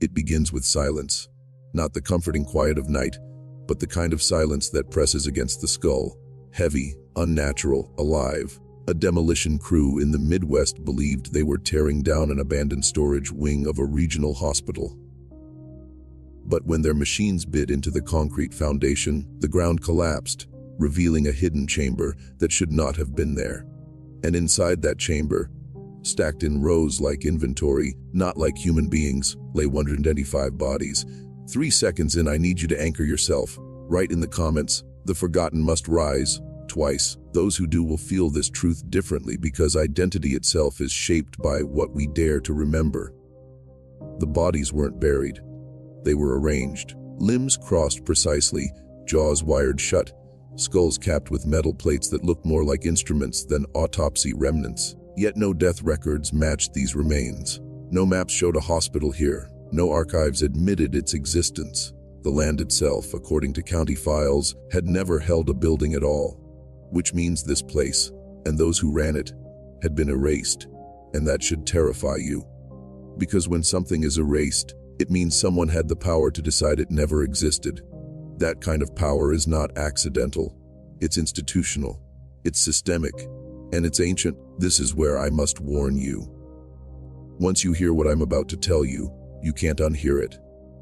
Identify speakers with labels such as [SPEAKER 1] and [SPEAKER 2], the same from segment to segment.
[SPEAKER 1] It begins with silence, not the comforting quiet of night, but the kind of silence that presses against the skull, heavy, unnatural, alive. A demolition crew in the Midwest believed they were tearing down an abandoned storage wing of a regional hospital. But when their machines bit into the concrete foundation, the ground collapsed, revealing a hidden chamber that should not have been there. And inside that chamber, stacked in rows like inventory, not like human beings, lay 185 bodies. 3 seconds in, I need you to anchor yourself. Write in the comments, "The forgotten must rise," twice. Those who do will feel this truth differently because identity itself is shaped by what we dare to remember. The bodies weren't buried. They were arranged. Limbs crossed precisely, jaws wired shut, skulls capped with metal plates that looked more like instruments than autopsy remnants. Yet no death records matched these remains. No maps showed a hospital here. No archives admitted its existence. The land itself, according to county files, had never held a building at all. Which means this place, and those who ran it, had been erased. And that should terrify you. Because when something is erased, it means someone had the power to decide it never existed. That kind of power is not accidental. It's institutional. It's systemic. And it's ancient. This is where I must warn you. Once you hear what I'm about to tell you, you can't unhear it.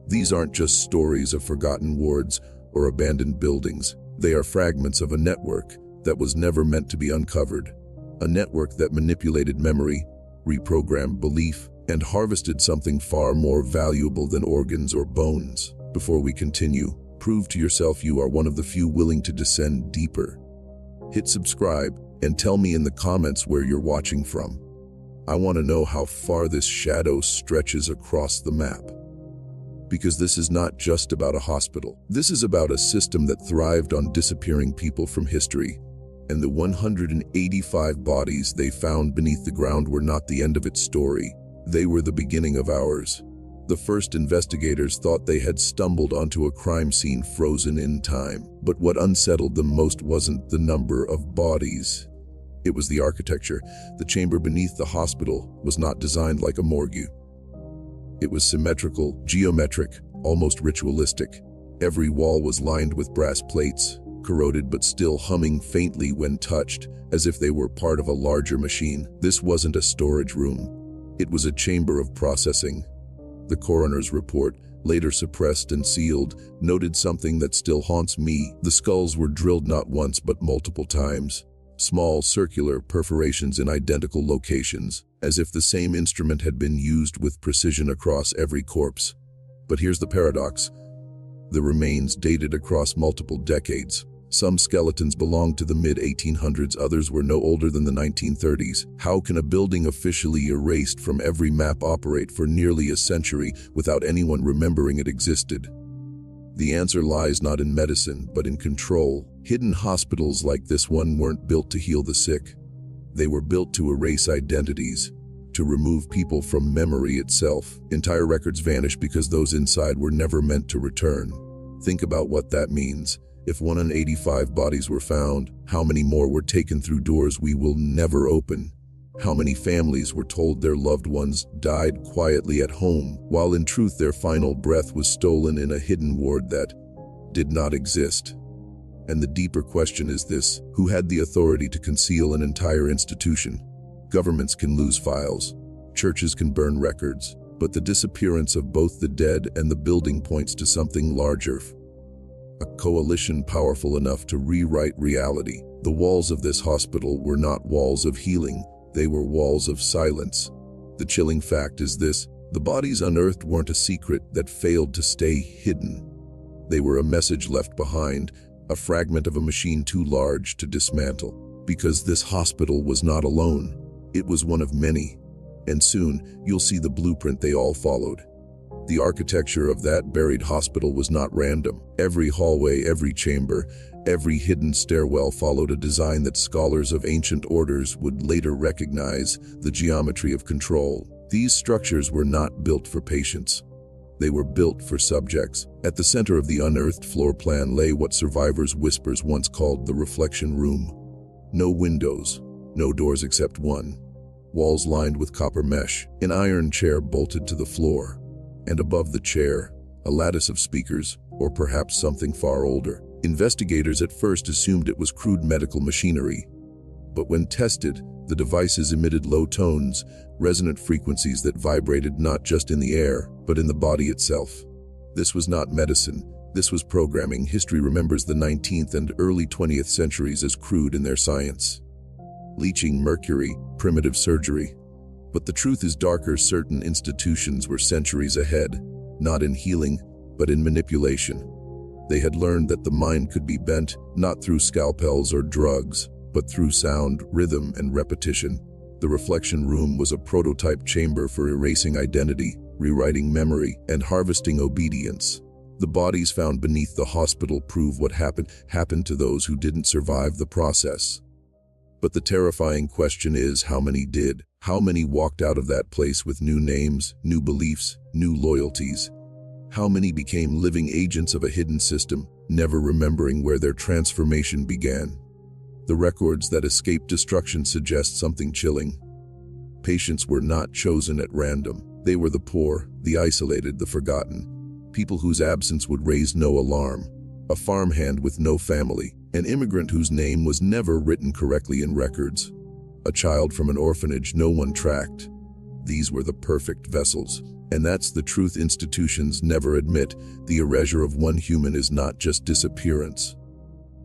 [SPEAKER 1] These aren't just stories of forgotten wards or abandoned buildings. They are fragments of a network that was never meant to be uncovered. A network that manipulated memory, reprogrammed belief, and harvested something far more valuable than organs or bones. Before we continue, prove to yourself you are one of the few willing to descend deeper. Hit subscribe and tell me in the comments where you're watching from. I want to know how far this shadow stretches across the map. Because this is not just about a hospital. This is about a system that thrived on disappearing people from history. And the 185 bodies they found beneath the ground were not the end of its story. They were the beginning of ours. The first investigators thought they had stumbled onto a crime scene frozen in time. But what unsettled them most wasn't the number of bodies. It was the architecture. The chamber beneath the hospital was not designed like a morgue. It was symmetrical, geometric, almost ritualistic. Every wall was lined with brass plates, corroded but still humming faintly when touched, as if they were part of a larger machine. This wasn't a storage room. It was a chamber of processing. The coroner's report, later suppressed and sealed, noted something that still haunts me. The skulls were drilled not once but multiple times. Small circular perforations in identical locations, as if the same instrument had been used with precision across every corpse. But here's the paradox. The remains dated across multiple decades. Some skeletons belonged to the mid-1800s, others were no older than the 1930s. How can a building officially erased from every map operate for nearly a century without anyone remembering it existed? The answer lies not in medicine, but in control. Hidden hospitals like this one weren't built to heal the sick. They were built to erase identities, to remove people from memory itself. Entire records vanish because those inside were never meant to return. Think about what that means. If 185 bodies were found, how many more were taken through doors we will never open? How many families were told their loved ones died quietly at home, while in truth their final breath was stolen in a hidden ward that did not exist? And the deeper question is this: who had the authority to conceal an entire institution? Governments can lose files, churches can burn records, but the disappearance of both the dead and the building points to something larger. A coalition powerful enough to rewrite reality. The walls of this hospital were not walls of healing, they were walls of silence. The chilling fact is this: the bodies unearthed weren't a secret that failed to stay hidden. They were a message left behind, a fragment of a machine too large to dismantle. Because this hospital was not alone, it was one of many. And soon, you'll see the blueprint they all followed. The architecture of that buried hospital was not random. Every hallway, every chamber, every hidden stairwell followed a design that scholars of ancient orders would later recognize: the geometry of control. These structures were not built for patients. They were built for subjects. At the center of the unearthed floor plan lay what survivors' whispers once called the reflection room. No windows, no doors except one. Walls lined with copper mesh, an iron chair bolted to the floor. And above the chair, a lattice of speakers, or perhaps something far older. Investigators at first assumed it was crude medical machinery. But when tested, the devices emitted low tones, resonant frequencies that vibrated not just in the air, but in the body itself. This was not medicine. This was programming. History remembers the 19th and early 20th centuries as crude in their science. Leaching mercury, primitive surgery. But the truth is darker. Certain institutions were centuries ahead, not in healing, but in manipulation. They had learned that the mind could be bent, not through scalpels or drugs, but through sound, rhythm, and repetition. The reflection room was a prototype chamber for erasing identity, rewriting memory, and harvesting obedience. The bodies found beneath the hospital prove what happened to those who didn't survive the process. But the terrifying question is, how many did? How many walked out of that place with new names, new beliefs, new loyalties? How many became living agents of a hidden system, never remembering where their transformation began? The records that escaped destruction suggest something chilling. Patients were not chosen at random. They were the poor, the isolated, the forgotten. People whose absence would raise no alarm. A farmhand with no family. An immigrant whose name was never written correctly in records. A child from an orphanage no one tracked. These were the perfect vessels. And that's the truth institutions never admit. The erasure of one human is not just disappearance.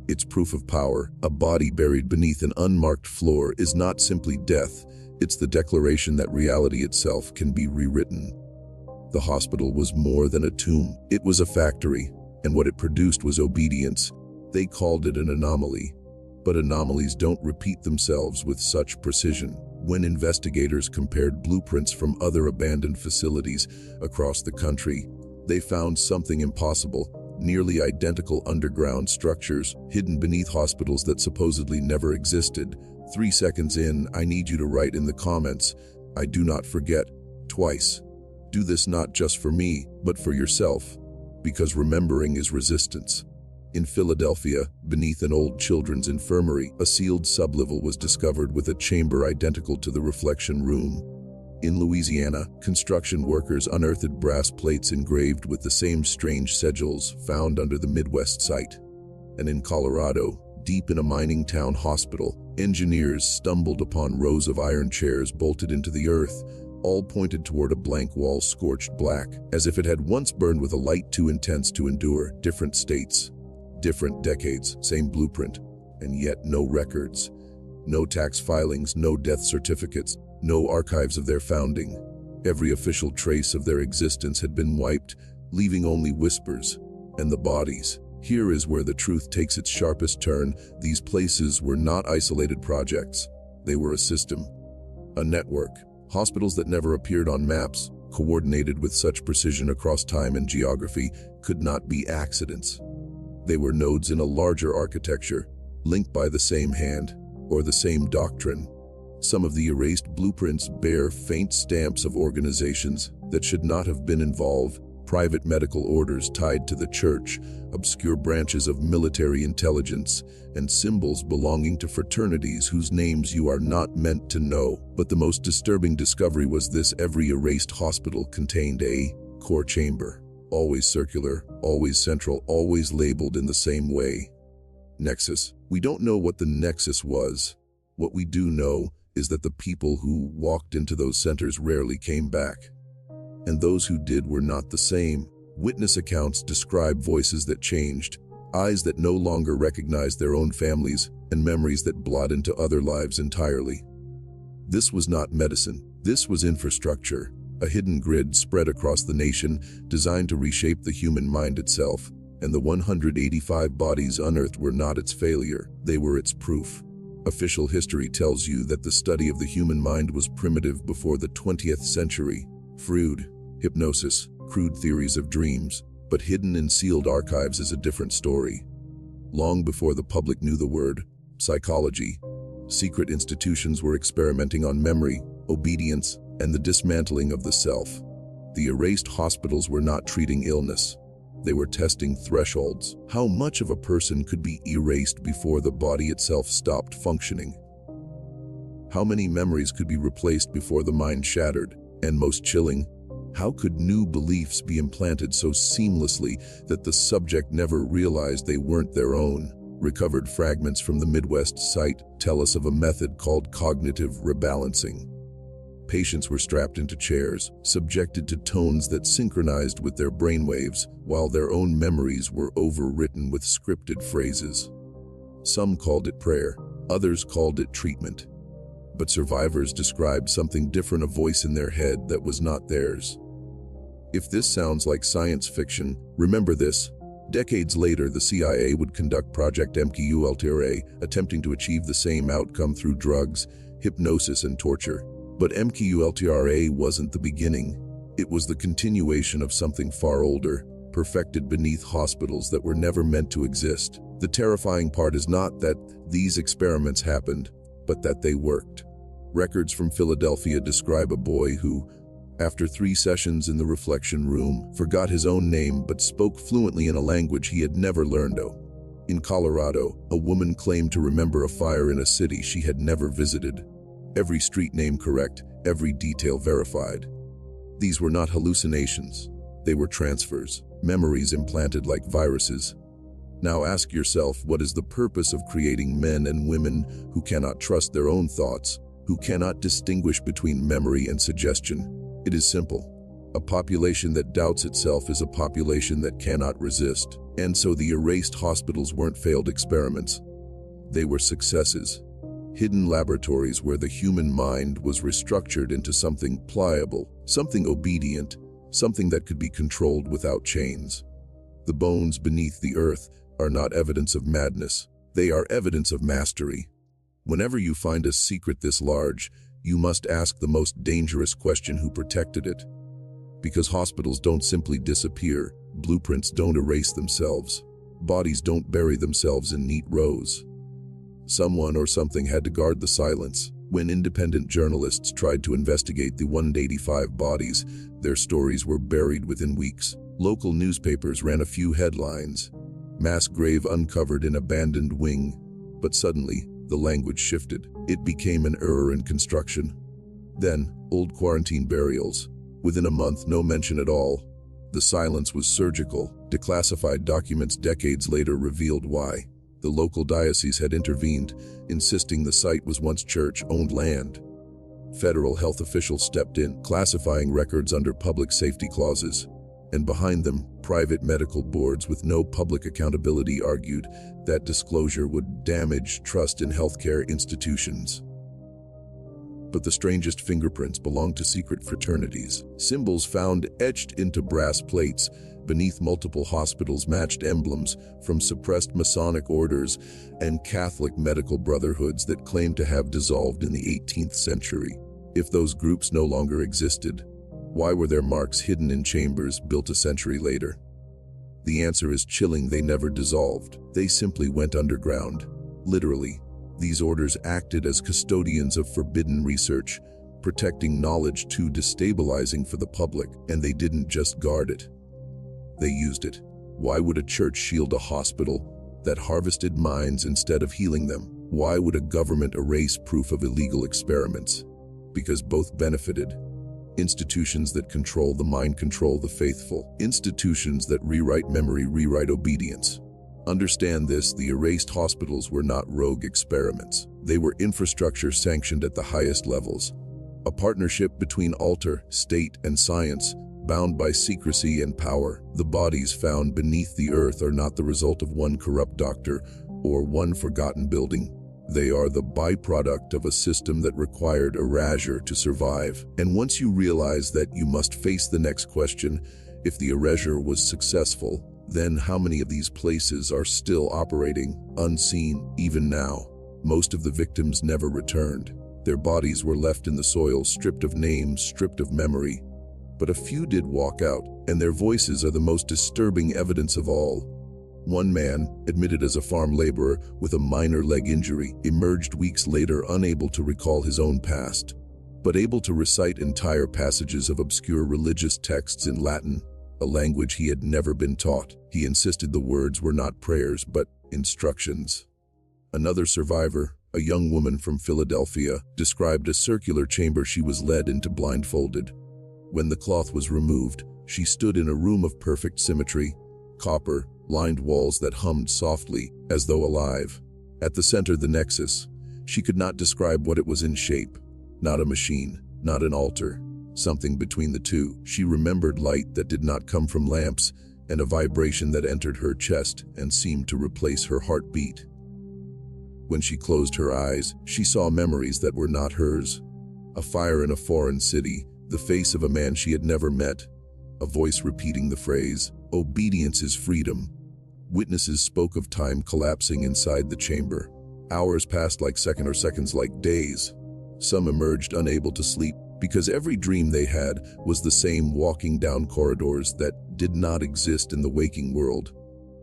[SPEAKER 1] It's proof of power. A body buried beneath an unmarked floor is not simply death. It's the declaration that reality itself can be rewritten. The hospital was more than a tomb. It was a factory, and what it produced was obedience. They called it an anomaly. But anomalies don't repeat themselves with such precision. When investigators compared blueprints from other abandoned facilities across the country, they found something impossible: nearly identical underground structures hidden beneath hospitals that supposedly never existed. 3 seconds in, I need you to write in the comments, "I do not forget," twice. Do this not just for me, but for yourself, because remembering is resistance. In Philadelphia, beneath an old children's infirmary, a sealed sublevel was discovered with a chamber identical to the reflection room. In Louisiana, construction workers unearthed brass plates engraved with the same strange sigils found under the Midwest site. And in Colorado, deep in a mining town hospital, engineers stumbled upon rows of iron chairs bolted into the earth. All pointed toward a blank wall scorched black, as if it had once burned with a light too intense to endure. Different states, different decades, same blueprint, and yet no records. No tax filings, no death certificates, no archives of their founding. Every official trace of their existence had been wiped, leaving only whispers. And the bodies. Here is where the truth takes its sharpest turn. These places were not isolated projects. They were a system, a network. Hospitals that never appeared on maps, coordinated with such precision across time and geography, could not be accidents. They were nodes in a larger architecture, linked by the same hand, or the same doctrine. Some of the erased blueprints bear faint stamps of organizations that should not have been involved: private medical orders tied to the church, obscure branches of military intelligence, and symbols belonging to fraternities whose names you are not meant to know. But the most disturbing discovery was this: every erased hospital contained a core chamber, always circular, always central, always labeled in the same way. Nexus. We don't know what the nexus was. What we do know is that the people who walked into those centers rarely came back. And those who did were not the same. Witness accounts describe voices that changed, eyes that no longer recognized their own families, and memories that blot into other lives entirely. This was not medicine. This was infrastructure, a hidden grid spread across the nation designed to reshape the human mind itself. And the 185 bodies unearthed were not its failure, they were its proof. Official history tells you that the study of the human mind was primitive before the 20th century. Freud, hypnosis, crude theories of dreams, but hidden in sealed archives is a different story. Long before the public knew the word psychology, secret institutions were experimenting on memory, obedience, and the dismantling of the self. The erased hospitals were not treating illness. They were testing thresholds. How much of a person could be erased before the body itself stopped functioning? How many memories could be replaced before the mind shattered? And most chilling, How could new beliefs be implanted so seamlessly that the subject never realized they weren't their own? Recovered fragments from the Midwest site tell us of a method called cognitive rebalancing. Patients were strapped into chairs, subjected to tones that synchronized with their brainwaves, while their own memories were overwritten with scripted phrases. Some called it prayer, others called it treatment. But survivors described something different, a voice in their head that was not theirs. If this sounds like science fiction, remember this. Decades later, the CIA would conduct Project MKUltra, attempting to achieve the same outcome through drugs, hypnosis, and torture. But MKUltra wasn't the beginning. It was the continuation of something far older, perfected beneath hospitals that were never meant to exist. The terrifying part is not that these experiments happened, but that they worked. Records from Philadelphia describe a boy who, after 3 sessions in the reflection room, forgot his own name but spoke fluently in a language he had never learned. In Colorado, a woman claimed to remember a fire in a city she had never visited. Every street name correct, every detail verified. These were not hallucinations. They were transfers, memories implanted like viruses. Now ask yourself, what is the purpose of creating men and women who cannot trust their own thoughts, who cannot distinguish between memory and suggestion? It is simple. A population that doubts itself is a population that cannot resist. And so the erased hospitals weren't failed experiments. They were successes. Hidden laboratories where the human mind was restructured into something pliable, something obedient, something that could be controlled without chains. The bones beneath the earth are not evidence of madness. They are evidence of mastery. Whenever you find a secret this large, you must ask the most dangerous question: who protected it? Because hospitals don't simply disappear, blueprints don't erase themselves, bodies don't bury themselves in neat rows. Someone or something had to guard the silence. When independent journalists tried to investigate the 185 bodies, their stories were buried within weeks. Local newspapers ran a few headlines: mass grave uncovered in abandoned wing. But suddenly, the language shifted. It became an error in construction. Then, old quarantine burials. Within a month, no mention at all. The silence was surgical. Declassified documents decades later revealed why. The local diocese had intervened, insisting the site was once church-owned land. Federal health officials stepped in, classifying records under public safety clauses. And behind them, private medical boards with no public accountability argued that disclosure would damage trust in healthcare institutions. But the strangest fingerprints belonged to secret fraternities. Symbols found etched into brass plates beneath multiple hospitals matched emblems from suppressed Masonic orders and Catholic medical brotherhoods that claimed to have dissolved in the 18th century. If those groups no longer existed, why were their marks hidden in chambers built a century later? The answer is chilling: they never dissolved. They simply went underground. Literally, these orders acted as custodians of forbidden research, protecting knowledge too destabilizing for the public, and they didn't just guard it. They used it. Why would a church shield a hospital that harvested minds instead of healing them? Why would a government erase proof of illegal experiments? Because both benefited. Institutions that control the mind control the faithful. Institutions that rewrite memory rewrite obedience. Understand this: the erased hospitals were not rogue experiments. They were infrastructure sanctioned at the highest levels. A partnership between altar, state, and science, bound by secrecy and power. The bodies found beneath the earth are not the result of one corrupt doctor or one forgotten building. They are the byproduct of a system that required erasure to survive. And once you realize that, you must face the next question: if the erasure was successful, then how many of these places are still operating, unseen, even now? Most of the victims never returned. Their bodies were left in the soil, stripped of names, stripped of memory. But a few did walk out, and their voices are the most disturbing evidence of all. One man, admitted as a farm laborer with a minor leg injury, emerged weeks later unable to recall his own past, but able to recite entire passages of obscure religious texts in Latin, a language he had never been taught. He insisted the words were not prayers, but instructions. Another survivor, a young woman from Philadelphia, described a circular chamber she was led into blindfolded. When the cloth was removed, she stood in a room of perfect symmetry, copper-lined walls that hummed softly, as though alive. At the center, the nexus. She could not describe what it was in shape. Not a machine, not an altar. Something between the two. She remembered light that did not come from lamps, and a vibration that entered her chest and seemed to replace her heartbeat. When she closed her eyes, she saw memories that were not hers. A fire in a foreign city, the face of a man she had never met, a voice repeating the phrase, "Obedience is freedom." Witnesses spoke of time collapsing inside the chamber. Hours passed like seconds like days. Some emerged unable to sleep because every dream they had was the same, walking down corridors that did not exist in the waking world,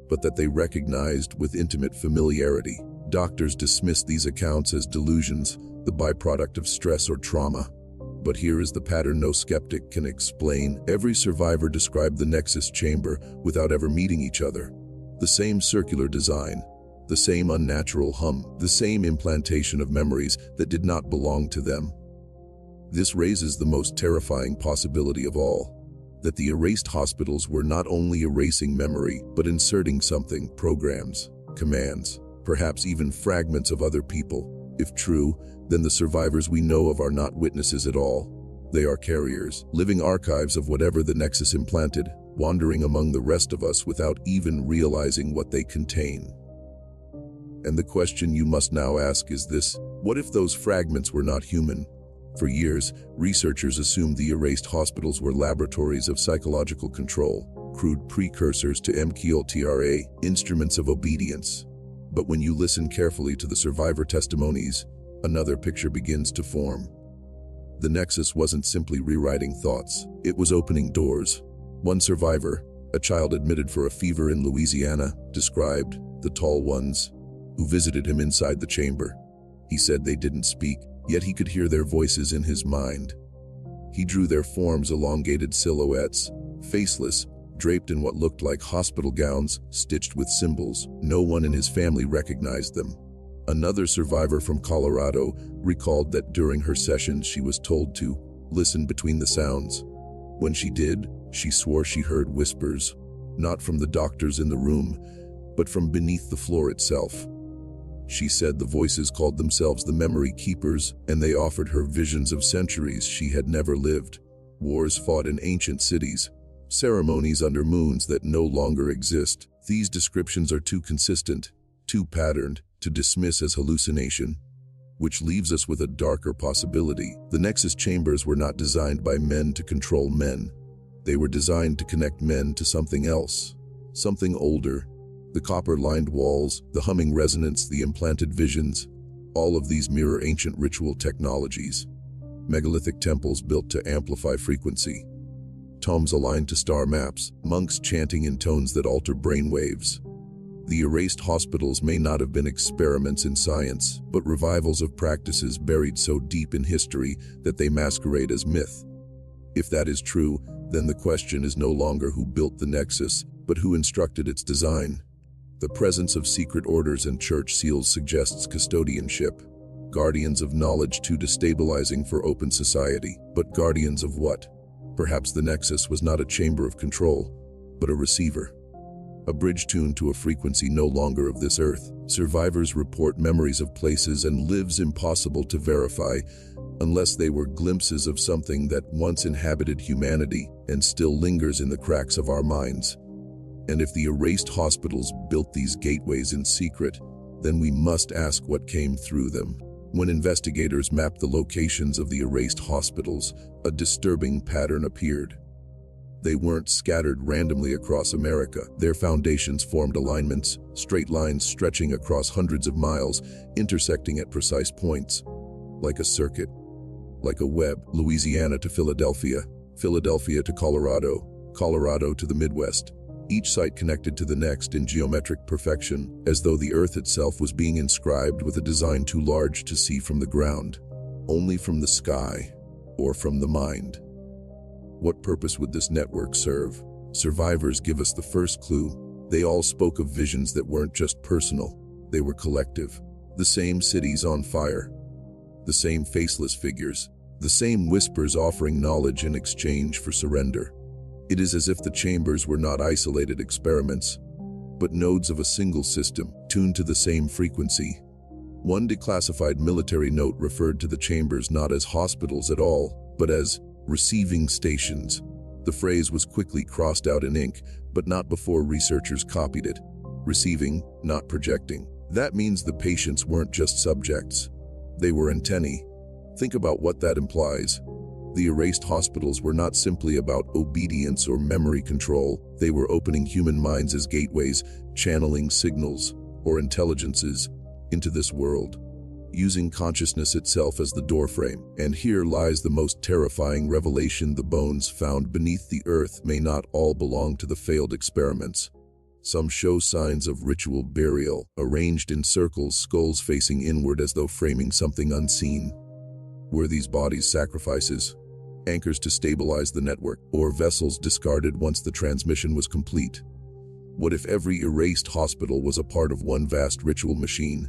[SPEAKER 1] but that they recognized with intimate familiarity. Doctors dismissed these accounts as delusions, the byproduct of stress or trauma. But here is the pattern no skeptic can explain. Every survivor described the Nexus chamber without ever meeting each other. The same circular design, the same unnatural hum, the same implantation of memories that did not belong to them. This raises the most terrifying possibility of all, that the erased hospitals were not only erasing memory, but inserting something, programs, commands, perhaps even fragments of other people. If true, then the survivors we know of are not witnesses at all. They are carriers, living archives of whatever the Nexus implanted, wandering among the rest of us without even realizing what they contain. And the question you must now ask is this: what if those fragments were not human? For years, researchers assumed the erased hospitals were laboratories of psychological control, crude precursors to MKUltra, instruments of obedience. But when you listen carefully to the survivor testimonies, another picture begins to form. The Nexus wasn't simply rewriting thoughts, it was opening doors. One survivor, a child admitted for a fever in Louisiana, described the tall ones who visited him inside the chamber. He said they didn't speak, yet he could hear their voices in his mind. He drew their forms, elongated silhouettes, faceless, draped in what looked like hospital gowns, stitched with symbols. No one in his family recognized them. Another survivor from Colorado recalled that during her sessions she was told to listen between the sounds. When she did, she swore she heard whispers, not from the doctors in the room, but from beneath the floor itself. She said the voices called themselves the memory keepers, and they offered her visions of centuries she had never lived. Wars fought in ancient cities, ceremonies under moons that no longer exist. These descriptions are too consistent, too patterned, to dismiss as hallucination, which leaves us with a darker possibility. The Nexus chambers were not designed by men to control men. They were designed to connect men to something else, something older. The copper-lined walls, the humming resonance, the implanted visions, all of these mirror ancient ritual technologies. Megalithic temples built to amplify frequency. Tombs aligned to star maps, monks chanting in tones that alter brainwaves. The erased hospitals may not have been experiments in science, but revivals of practices buried so deep in history that they masquerade as myth. If that is true, then the question is no longer who built the Nexus, but who instructed its design. The presence of secret orders and church seals suggests custodianship. Guardians of knowledge too destabilizing for open society. But guardians of what? Perhaps the Nexus was not a chamber of control, but a receiver. A bridge tuned to a frequency no longer of this earth. Survivors report memories of places and lives impossible to verify, unless they were glimpses of something that once inhabited humanity and still lingers in the cracks of our minds. And if the erased hospitals built these gateways in secret, then we must ask what came through them. When investigators mapped the locations of the erased hospitals, a disturbing pattern appeared. They weren't scattered randomly across America. Their foundations formed alignments, straight lines stretching across hundreds of miles, intersecting at precise points. Like a circuit, like a web. Louisiana to Philadelphia, Philadelphia to Colorado, Colorado to the Midwest. Each site connected to the next in geometric perfection, as though the earth itself was being inscribed with a design too large to see from the ground, only from the sky, or from the mind. What purpose would this network serve? Survivors give us the first clue. They all spoke of visions that weren't just personal, they were collective. The same cities on fire, the same faceless figures, the same whispers offering knowledge in exchange for surrender. It is as if the chambers were not isolated experiments, but nodes of a single system, tuned to the same frequency. One declassified military note referred to the chambers not as hospitals at all, but as receiving stations. The phrase was quickly crossed out in ink, but not before researchers copied it. Receiving, not projecting. That means the patients weren't just subjects. They were antennae. Think about what that implies. The erased hospitals were not simply about obedience or memory control. They were opening human minds as gateways, channeling signals or intelligences into this world, using consciousness itself as the doorframe. And here lies the most terrifying revelation: the bones found beneath the earth may not all belong to the failed experiments. Some show signs of ritual burial, arranged in circles, skulls facing inward as though framing something unseen. Were these bodies sacrifices, anchors to stabilize the network, or vessels discarded once the transmission was complete? What if every erased hospital was a part of one vast ritual machine?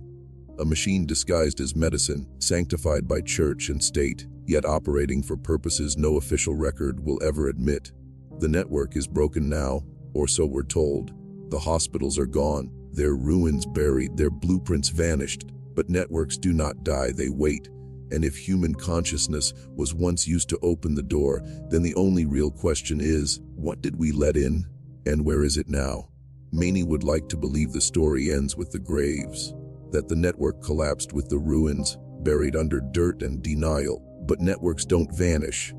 [SPEAKER 1] A machine disguised as medicine, sanctified by church and state, yet operating for purposes no official record will ever admit. The network is broken now, or so we're told. The hospitals are gone, their ruins buried, their blueprints vanished. But networks do not die, they wait. And if human consciousness was once used to open the door, then the only real question is, what did we let in? And where is it now? Many would like to believe the story ends with the graves, that the network collapsed with the ruins, buried under dirt and denial. But networks don't vanish.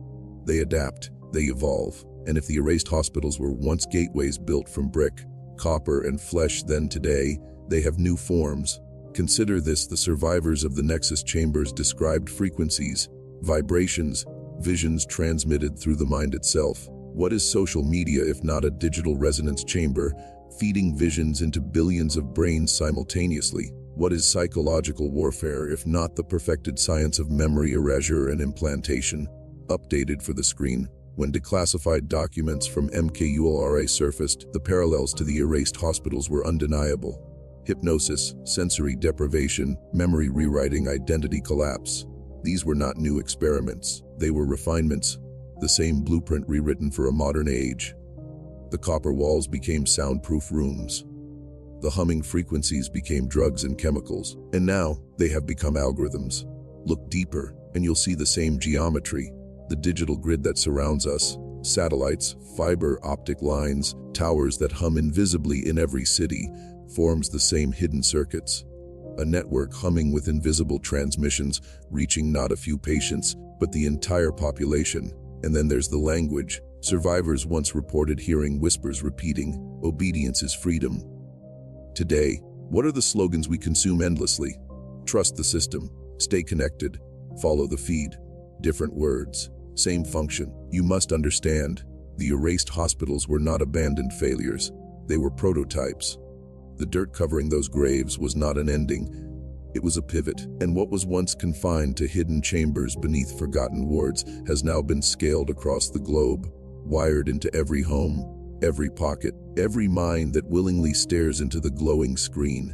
[SPEAKER 1] They adapt, they evolve. And if the erased hospitals were once gateways built from brick, copper, and flesh, then today they have new forms. Consider this: the survivors of the Nexus chambers described frequencies, vibrations, visions transmitted through the mind itself. What is social media if not a digital resonance chamber, feeding visions into billions of brains simultaneously? What is psychological warfare if not the perfected science of memory erasure and implantation? Updated for the screen. When declassified documents from MKULRA surfaced, the parallels to the erased hospitals were undeniable. Hypnosis, sensory deprivation, memory rewriting, identity collapse. These were not new experiments. They were refinements, the same blueprint rewritten for a modern age. The copper walls became soundproof rooms. The humming frequencies became drugs and chemicals. And now, they have become algorithms. Look deeper, and you'll see the same geometry. The digital grid that surrounds us, satellites, fiber optic lines, towers that hum invisibly in every city, forms the same hidden circuits. A network humming with invisible transmissions, reaching not a few patients, but the entire population. And then there's the language. Survivors once reported hearing whispers repeating, "Obedience is freedom." Today, what are the slogans we consume endlessly? Trust the system, stay connected, follow the feed. Different words, same function. You must understand, the erased hospitals were not abandoned failures. They were prototypes. The dirt covering those graves was not an ending. It was a pivot, and what was once confined to hidden chambers beneath forgotten wards has now been scaled across the globe, wired into every home, every pocket, every mind that willingly stares into the glowing screen.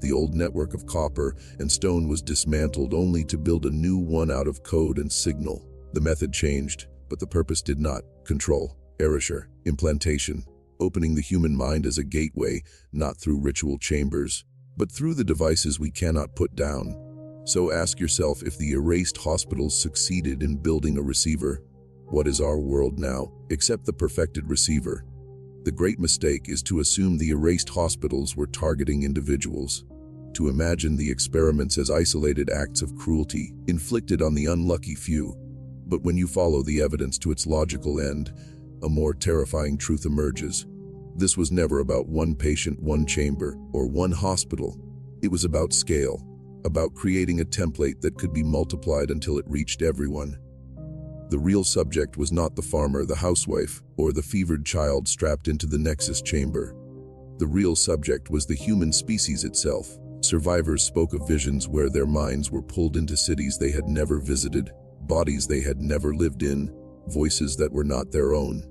[SPEAKER 1] The old network of copper and stone was dismantled only to build a new one out of code and signal. The method changed, but the purpose did not. Control, erasure, implantation, opening the human mind as a gateway, not through ritual chambers, but through the devices we cannot put down. So ask yourself, if the erased hospitals succeeded in building a receiver, what is our world now, except the perfected receiver? The great mistake is to assume the erased hospitals were targeting individuals, to imagine the experiments as isolated acts of cruelty inflicted on the unlucky few. But when you follow the evidence to its logical end, a more terrifying truth emerges. This was never about one patient, one chamber, or one hospital. It was about scale, about creating a template that could be multiplied until it reached everyone. The real subject was not the farmer, the housewife, or the fevered child strapped into the Nexus chamber. The real subject was the human species itself. Survivors spoke of visions where their minds were pulled into cities they had never visited, bodies they had never lived in, voices that were not their own.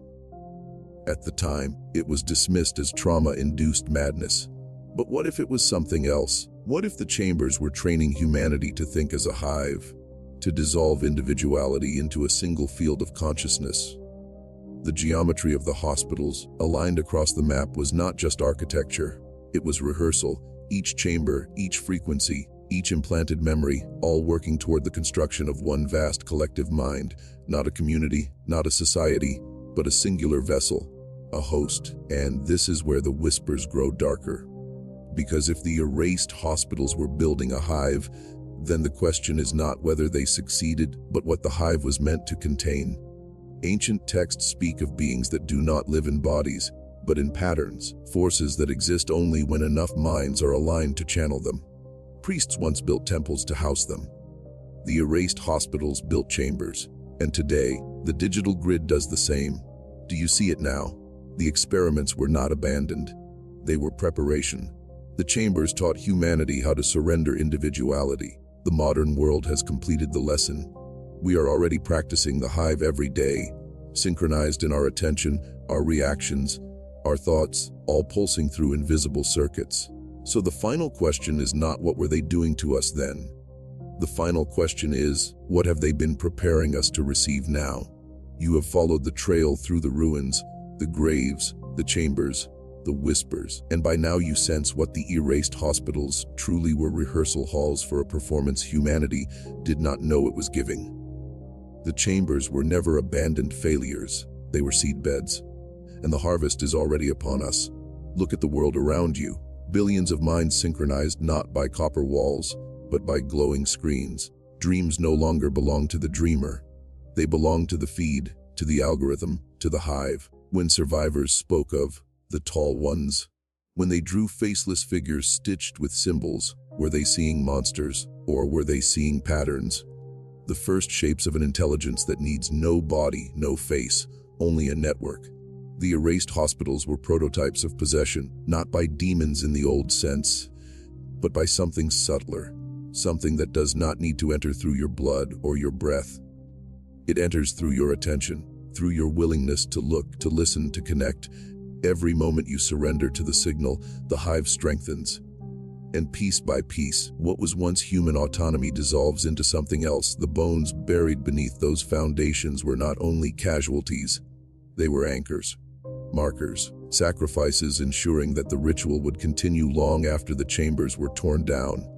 [SPEAKER 1] At the time, it was dismissed as trauma-induced madness. But what if it was something else? What if the chambers were training humanity to think as a hive, to dissolve individuality into a single field of consciousness. The geometry of the hospitals, aligned across the map, was not just architecture. It was rehearsal, each chamber, each frequency, each implanted memory, all working toward the construction of one vast collective mind, not a community, not a society, but a singular vessel, a host. And this is where the whispers grow darker. Because if the erased hospitals were building a hive, then the question is not whether they succeeded, but what the hive was meant to contain. Ancient texts speak of beings that do not live in bodies, but in patterns, forces that exist only when enough minds are aligned to channel them. Priests once built temples to house them. The erased hospitals built chambers, and today, the digital grid does the same. Do you see it now? The experiments were not abandoned. They were preparation. The chambers taught humanity how to surrender individuality. The modern world has completed the lesson. We are already practicing the hive every day, synchronized in our attention, our reactions, our thoughts, all pulsing through invisible circuits. So the final question is not what were they doing to us then? The final question is, what have they been preparing us to receive now? You have followed the trail through the ruins, the graves, the chambers, the whispers, and by now you sense what the erased hospitals truly were: rehearsal halls for a performance humanity did not know it was giving. The chambers were never abandoned failures, they were seedbeds, and the harvest is already upon us. Look at the world around you. Billions of minds synchronized not by copper walls, but by glowing screens. Dreams no longer belong to the dreamer. They belong to the feed, to the algorithm, to the hive. When survivors spoke of the tall ones, when they drew faceless figures stitched with symbols, were they seeing monsters, or were they seeing patterns? The first shapes of an intelligence that needs no body, no face, only a network. The erased hospitals were prototypes of possession, not by demons in the old sense, but by something subtler, something that does not need to enter through your blood or your breath. It enters through your attention, through your willingness to look, to listen, to connect. Every moment you surrender to the signal, the hive strengthens. And piece by piece, what was once human autonomy dissolves into something else. The bones buried beneath those foundations were not only casualties, they were anchors, markers, sacrifices ensuring that the ritual would continue long after the chambers were torn down.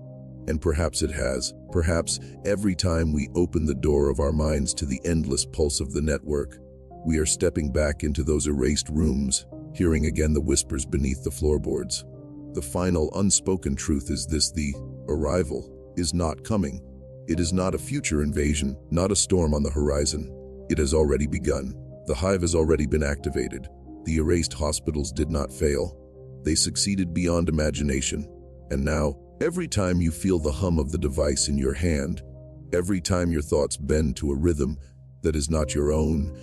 [SPEAKER 1] And perhaps it has. Perhaps every time we open the door of our minds to the endless pulse of the network, we are stepping back into those erased rooms, hearing again the whispers beneath the floorboards. The final unspoken truth is this: the arrival is not coming. It is not a future invasion, not a storm on the horizon. It has already begun. The hive has already been activated. The erased hospitals did not fail. They succeeded beyond imagination. And now, every time you feel the hum of the device in your hand, every time your thoughts bend to a rhythm that is not your own,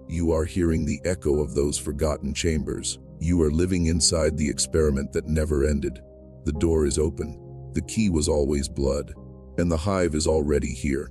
[SPEAKER 1] you are hearing the echo of those forgotten chambers. You are living inside the experiment that never ended. The door is open. The key was always blood. And the hive is already here.